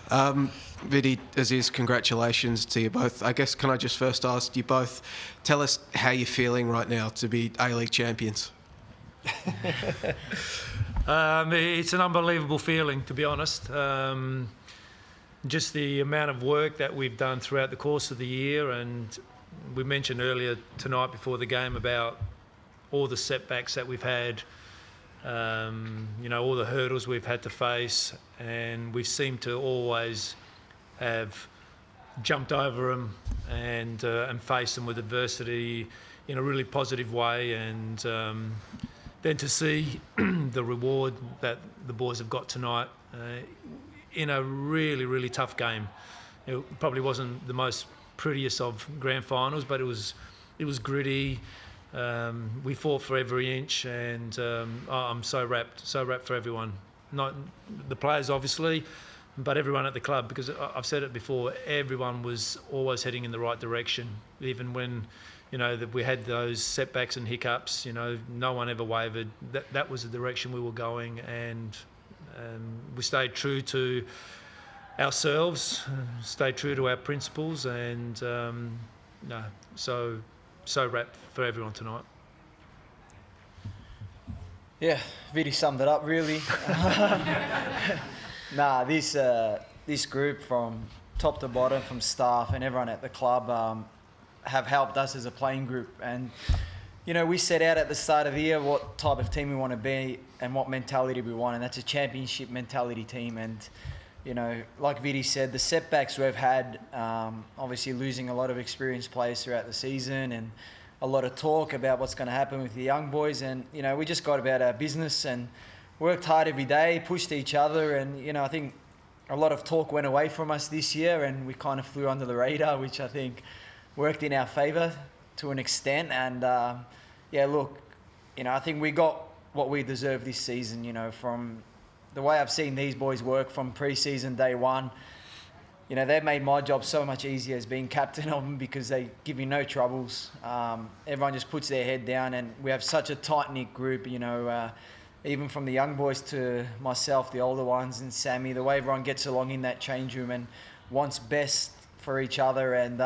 Vidi, Aziz, congratulations to you both. I guess, can I just first ask you both, tell us how you're feeling right now to be A-League champions? It's an unbelievable feeling, to be honest. Just the amount of work that we've done throughout the course of the year, and we mentioned earlier tonight before the game about all the setbacks that we've had, all the hurdles we've had to face, and we seem to always have jumped over them and faced them with adversity in a really positive way, and then to see the reward that the boys have got tonight in a really, really tough game. It probably wasn't the most prettiest of grand finals, but it was gritty. We fought for every inch, and I'm so wrapped for everyone. Not the players, obviously, but everyone at the club, because I've said it before, everyone was always heading in the right direction. Even when, that we had those setbacks and hiccups, no one ever wavered. That was the direction we were going, and we stayed true to ourselves, stayed true to our principles, and so wrapped for everyone tonight. Yeah, Vidi summed it up really. This group from top to bottom, from staff and everyone at the club, have helped us as a playing group. And we set out at the start of the year what type of team we want to be and what mentality we want, and that's a championship mentality team. And like Vidi said, the setbacks we've had, obviously losing a lot of experienced players throughout the season, and a lot of talk about what's going to happen with the young boys. And we just got about our business and worked hard every day, pushed each other, and I think a lot of talk went away from us this year, and we kind of flew under the radar, which I think worked in our favour to an extent. And I think we got what we deserve this season. From the way I've seen these boys work from pre-season day one, they've made my job so much easier as being captain of them, because they give me no troubles. Everyone just puts their head down, and we have such a tight-knit group, even from the young boys to myself, the older ones, and Sammy, the way everyone gets along in that change room and wants best for each other. And,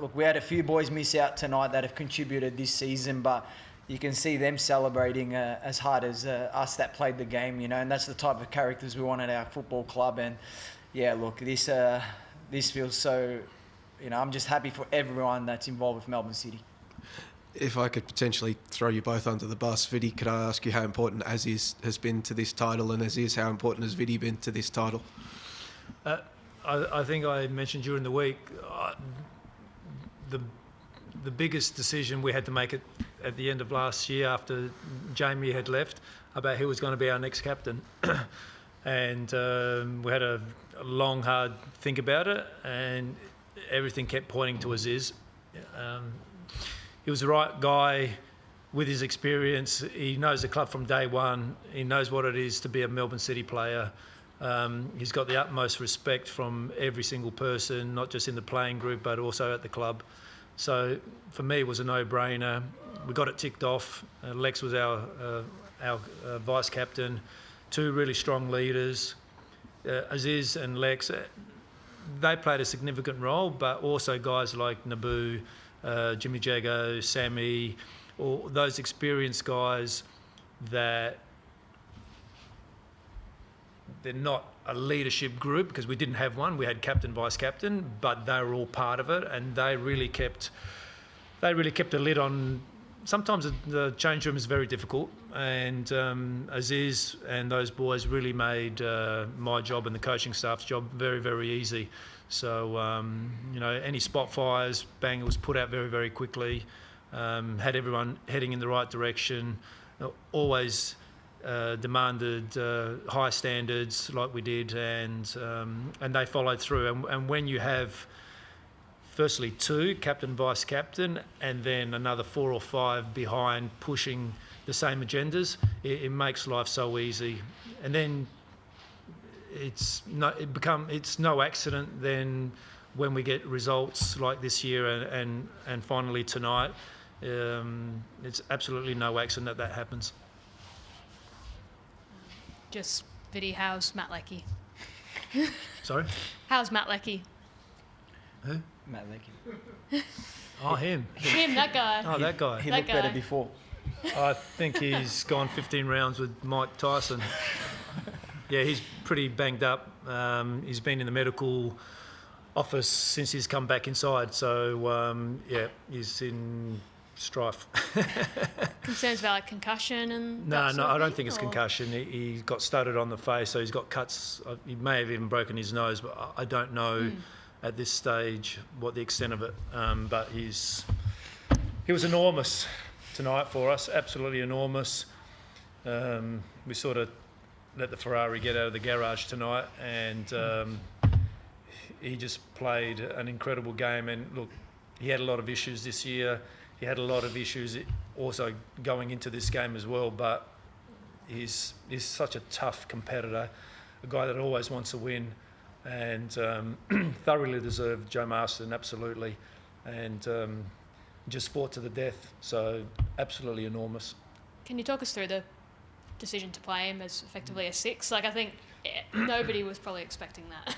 look, we had a few boys miss out tonight that have contributed this season, but you can see them celebrating as hard as us that played the game, and that's the type of characters we want at our football club. And, yeah, look, this feels so, I'm just happy for everyone that's involved with Melbourne City. If I could potentially throw you both under the bus, Vidi, could I ask you how important Aziz has been to this title, and Aziz, how important has Vidi been to this title? I think I mentioned during the week, the biggest decision we had to make at the end of last year, after Jamie had left, about who was going to be our next captain. And we had a long, hard think about it, and everything kept pointing to Aziz. He was the right guy with his experience. He knows the club from day one. He knows what it is to be a Melbourne City player. He's got the utmost respect from every single person, not just in the playing group, but also at the club. So for me, it was a no-brainer. We got it ticked off. Lex was our vice captain. Two really strong leaders. Aziz and Lex, they played a significant role, but also guys like Naboo, Jimmy Jago, Sammy, all those experienced guys that they're not a leadership group, because we didn't have one. We had captain, vice captain, but they were all part of it, and they really kept a lid on. Sometimes the change room is very difficult, and Aziz and those boys really made my job and the coaching staff's job very, very easy. So, any spot fires, bang, it was put out very, very quickly. Had everyone heading in the right direction. Always demanded high standards like we did, and they followed through. And when you have firstly two, captain, vice captain, and then another 4 or 5 behind pushing the same agendas, it makes life so easy. And then it's no accident then when we get results like this year and finally tonight. It's absolutely no accident that happens. Just Vidi, how's Matt Leckie? Sorry? How's Matt Leckie? Who? Matt Leckie. Oh, him. Him, that guy. Oh, that guy. He That looked better guy. before. I think he's gone 15 rounds with Mike Tyson. Yeah, he's pretty banged up. He's been in the medical office since he's come back inside. So, yeah, he's in strife. Concerns about like concussion and No, that sort I of don't thing, think it's or- concussion. He got studded on the face, so he's got cuts. He may have even broken his nose, but I don't know at this stage what the extent of it. But he was enormous tonight for us, absolutely enormous. We sort of let the Ferrari get out of the garage tonight, and he just played an incredible game. And look, he had a lot of issues this year. He had a lot of issues also going into this game as well, but he's such a tough competitor, a guy that always wants to win, and thoroughly deserved Joe Marston, absolutely, and just fought to the death, so absolutely enormous. Can you talk us through the decision to play him as effectively a 6? Like, I think nobody was probably expecting that.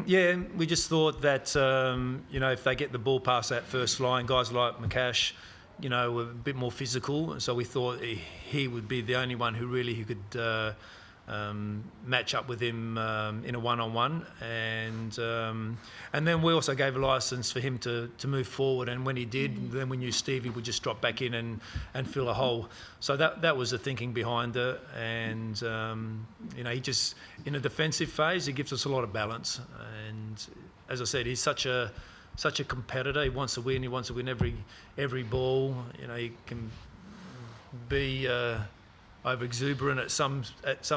Yeah, we just thought that, if they get the ball past that first line, guys like McCash, were a bit more physical. So we thought he would be the only one who could match up with him in a one-on-one. And then we also gave a licence for him to move forward. And when he did, then we knew Stevie would just drop back in and fill a hole. So that was the thinking behind it. And, he just, in a defensive phase, he gives us a lot of balance. And as I said, he's such a competitor. He wants to win. He wants to win every ball. He can be over exuberant at some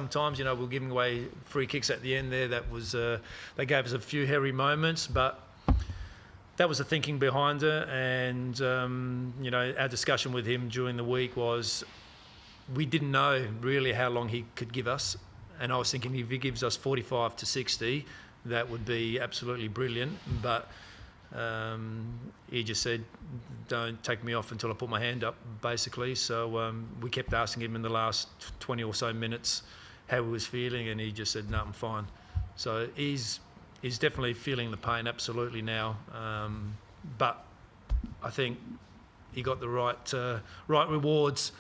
times. We're giving away free kicks at the end there. That was they gave us a few hairy moments, but that was the thinking behind it. And our discussion with him during the week was we didn't know really how long he could give us, and I was thinking if he gives us 45 to 60, that would be absolutely brilliant. But he just said, don't take me off until I put my hand up, basically. So we kept asking him in the last 20 or so minutes how he was feeling, and he just said, no, I'm fine. So he's definitely feeling the pain, absolutely now. But I think he got the right rewards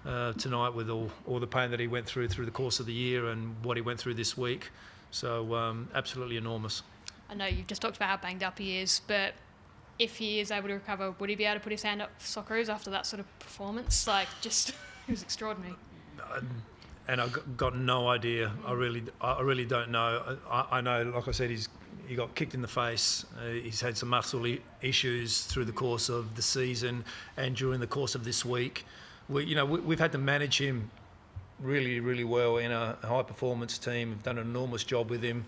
tonight with all the pain that he went through the course of the year and what he went through this week. So absolutely enormous. I know you've just talked about how banged up he is, but if he is able to recover, would he be able to put his hand up for Socceroos after that sort of performance? Like, just, it was extraordinary. And I got no idea. I really don't know. I know, like I said, he got kicked in the face. He's had some muscle issues through the course of the season and during the course of this week. We've had to manage him really, really well in a high performance team. We've done an enormous job with him.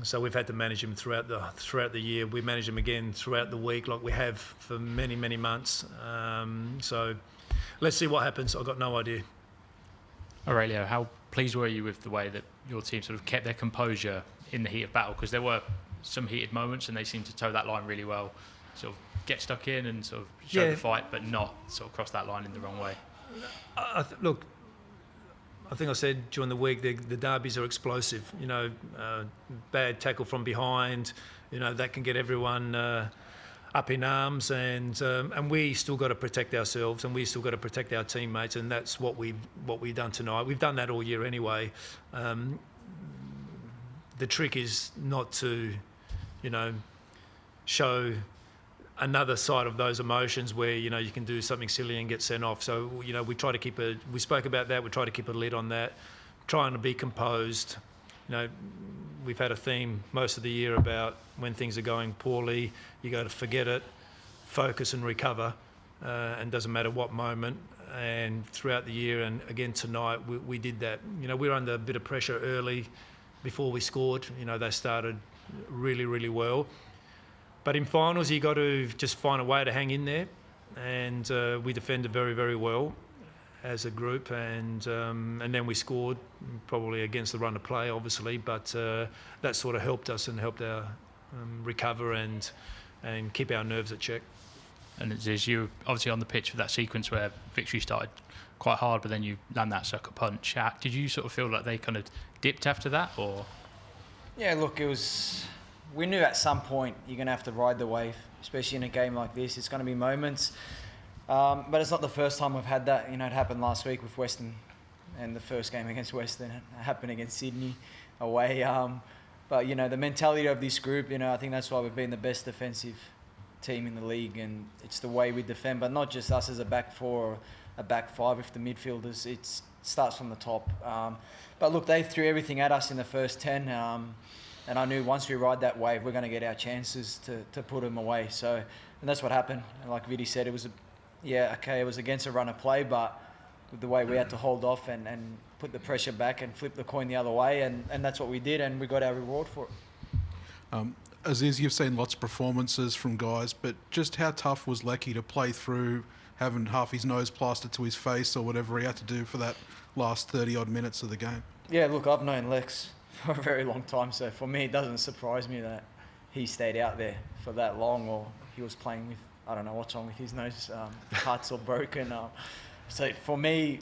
So we've had to manage him throughout the year. We manage him again throughout the week, like we have for many, many months. So let's see what happens. I've got no idea. Aurelio, how pleased were you with the way that your team sort of kept their composure in the heat of battle? Because there were some heated moments, and they seemed to toe that line really well. Sort of get stuck in and sort of show the fight, but not sort of cross that line in the wrong way. Look, I think I said during the week the derbies are explosive. Bad tackle from behind, that can get everyone up in arms, and we still got to protect ourselves, and we still got to protect our teammates, and that's what we've done tonight. We've done that all year anyway. The trick is not to, show another side of those emotions where you can do something silly and get sent off. So we try to keep we spoke about that. We try to keep a lid on that, trying to be composed. We've had a theme most of the year about when things are going poorly, you got to forget it, focus and recover, and doesn't matter what moment. And throughout the year, and again tonight, we did that. We were under a bit of pressure early before we scored. They started really, really well. But in finals, you got to just find a way to hang in there, and we defended very, very well as a group, and then we scored, probably against the run of play, obviously, but that sort of helped us and helped our recover and keep our nerves at check. And as you obviously on the pitch with that sequence where victory started quite hard, but then you land that sucker punch. Did you sort of feel like they kind of dipped after that, or? Yeah, look, we knew at some point you're going to have to ride the wave, especially in a game like this. It's going to be moments. But it's not the first time we've had that. It happened last week with Western, and the first game against Western. It happened against Sydney away. But, the mentality of this group, I think that's why we've been the best defensive team in the league, and it's the way we defend, but not just us as a back four or a back five with the midfielders. It starts from the top. But look, they threw everything at us in the first 10, and I knew once we ride that wave, we're going to get our chances to put them away. So, and that's what happened. And like Vidi said, it was against a run of play, but with the way we had to hold off and put the pressure back and flip the coin the other way, and that's what we did, and we got our reward for it. Aziz, you've seen lots of performances from guys, but just how tough was Lecky to play through having half his nose plastered to his face or whatever he had to do for that last 30-odd minutes of the game? Yeah, look, I've known Lex for a very long time, so for me it doesn't surprise me that he stayed out there for that long, or he was playing with, I don't know what's wrong with his nose, parts are broken. So for me,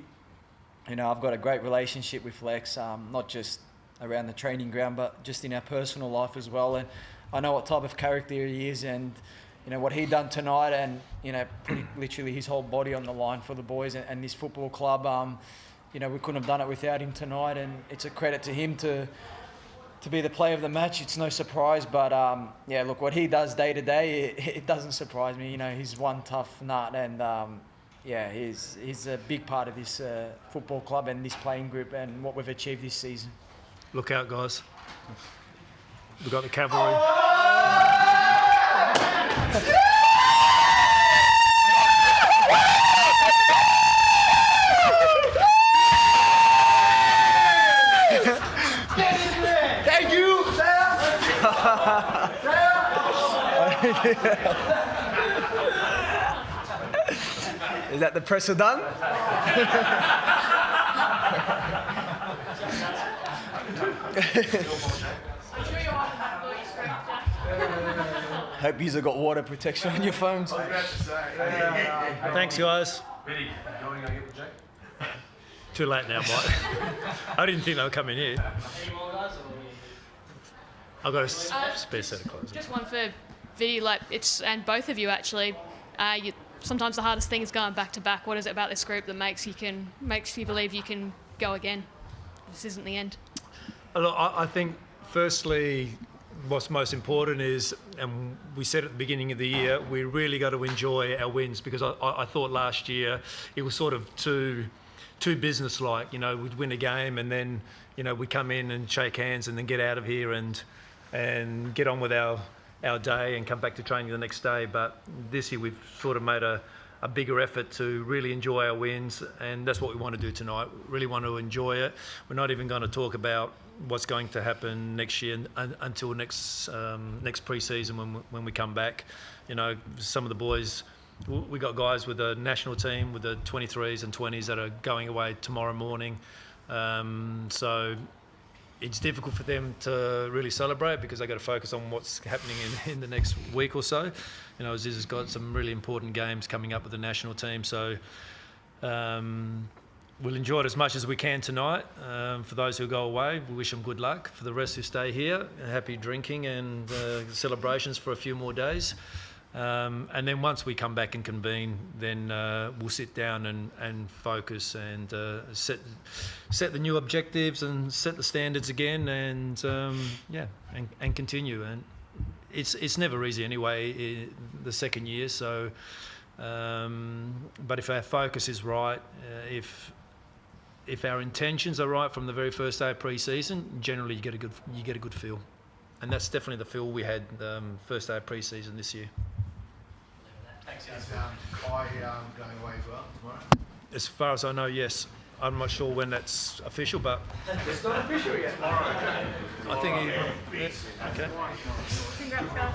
I've got a great relationship with Lex, not just around the training ground, but just in our personal life as well. And I know what type of character he is, and what he done tonight, and putting literally his whole body on the line for the boys and this football club. We couldn't have done it without him tonight, and it's a credit to him to be the player of the match. It's no surprise, but look, what he does day to day, it doesn't surprise me. He's one tough nut, and he's a big part of this football club and this playing group and what we've achieved this season. Look out, guys. We've got the cavalry. Thank you! Is that the presser done? Hope you've got water protection on your phones. Thanks, guys. Too late now, Mike. I didn't think they were coming here. I've got a spare set of clothes. Just one for Vidi, and both of you actually. Sometimes the hardest thing is going back to back. What is it about this group that makes you believe you can go again? This isn't the end. Look, I think firstly, what's most important is, and we said at the beginning of the year, we really got to enjoy our wins, because I thought last year it was sort of too business-like. We'd win a game and then we'd come in and shake hands and then get out of here and get on with our day and come back to training the next day. But this year we've sort of made a bigger effort to really enjoy our wins, and that's what we want to do tonight. We really want to enjoy it. We're not even going to talk about what's going to happen next year until next pre-season when we come back. Some of the boys, we got guys with the national team with the 23s and 20s that are going away tomorrow morning. So it's difficult for them to really celebrate because they've got to focus on what's happening in the next week or so. Aziz has got some really important games coming up with the national team. So we'll enjoy it as much as we can tonight. For those who go away, we wish them good luck. For the rest who stay here, happy drinking and celebrations for a few more days. And then once we come back and convene, then we'll sit down and focus and set the new objectives and set the standards again, and and continue. And it's never easy anyway, the second year. So, but if our focus is right, if our intentions are right from the very first day of pre-season, generally you get a good feel, and that's definitely the feel we had first day of pre-season this year. Thanks, guys. Kai going away as well tomorrow? As far as I know, yes. I'm not sure when that's official, but It's not official yet. Tomorrow. I think he. Yeah, okay. Congrats, guys.